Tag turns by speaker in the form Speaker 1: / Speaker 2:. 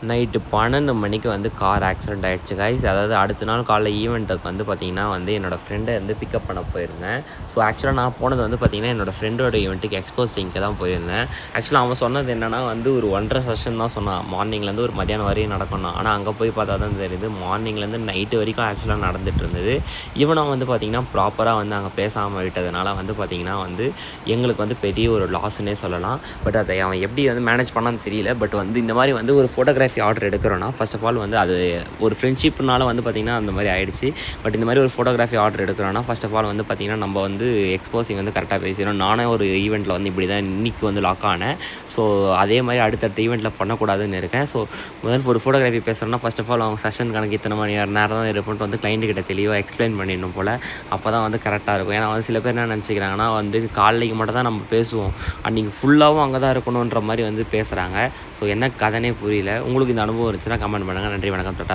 Speaker 1: Night 12 மணிக்கு வந்து car accident ஆகிடுச்சு கைஸ். அதாவது அடுத்த நாள் காலைல ஈவெண்ட்டுக்கு வந்து பார்த்திங்கன்னா வந்து என்னோடய ஃப்ரெண்டை வந்து பிக்கப் பண்ண போயிருந்தேன். ஸோ ஆக்சுவலாக நான் போனது வந்து பார்த்திங்கன்னா என்னோடய ஃப்ரெண்டோட ஈவெண்ட்டுக்கு எக்ஸ்போசிங்க்கு தான் போயிருந்தேன். ஆக்சுவலாக அவன் சொன்னது என்னென்னா வந்து ஒரு 1.5 செஷன் தான் சொன்னான். மார்னிங்லேருந்து ஒரு மத்தியானம் வரையும் நடக்கணும். ஆனால் அங்கே போய் பார்த்தா தான் தெரியுது மார்னிங்லேருந்து நைட்டு வரைக்கும் ஆக்சுவலாக நடந்துகிட்டு இருந்தது. இவனும் வந்து பார்த்திங்கன்னா ப்ராப்பராக வந்து அங்கே பேசாமல் விட்டதுனால வந்து பார்த்திங்கன்னா வந்து எங்களுக்கு வந்து பெரிய ஒரு லாஸ்ன்னே சொல்லலாம். பட் அதை அவன் எப்படி வந்து மேனேஜ் பண்ணான்னு தெரியல. பட் வந்து இந்த மாதிரி வந்து ஒரு ஃபோட்டோகிராஃபி ஆர்டர் எடுக்கிறோன்னா ஃபர்ஸ்ட் ஆஃப் ஆல் வந்து அது ஒரு ஃப்ரெண்ட்ஷிப்னால வந்து பார்த்திங்கன்னா அந்த மாதிரி ஆகிடுச்சு. பட் இந்த மாதிரி ஒரு ஃபோட்டோகிராஃபி ஆர்டர் எடுக்கிறோன்னா ஃபர்ஸ்ட் ஆஃப் ஆல் வந்து பார்த்திங்கன்னா நம்ம வந்து எக்ஸ்போசிங் வந்து கரெக்டாக பேசிடணும். நானே ஒரு ஈவெண்ட்டில் வந்து இப்படி தான் இன்றைக்கி வந்து லாக் ஆனேன். ஸோ அதே மாதிரி அடுத்தடுத்த ஈவெண்ட்டில் பண்ணக்கூடாதுன்னு இருக்கேன். ஸோ முதல் ஒரு ஃபோட்டோகிராஃபி பேசுகிறோன்னா ஃபர்ஸ்ட் ஆஃப் ஆல் அவங்க செஷன் கணக்கு இத்தனை மணி நேரம் தான் இருப்போன்ட்டு வந்து கிளைண்ட் கிட்ட தெளிவாக எக்ஸ்பிளைன் பண்ணிடணும் போல். அப்போ தான் வந்து கரெக்டாக இருக்கும். ஏன்னா வந்து சில பேர் என்ன நினச்சிக்கிறாங்கன்னா வந்து காலைக்கு மட்டும் தான் நம்ம பேசுவோம், அன்றைக்கி ஃபுல்லாகவும் அங்கே தான் இருக்கணுன்ற மாதிரி வந்து பேசுகிறாங்க. ஸோ என்ன கதைனே புரியல. உங்களுக்கு இந்த அனுபவம் இருந்துச்சுன்னா கமெண்ட் பண்ணுங்கள். நன்றி, வணக்கம், டாடா.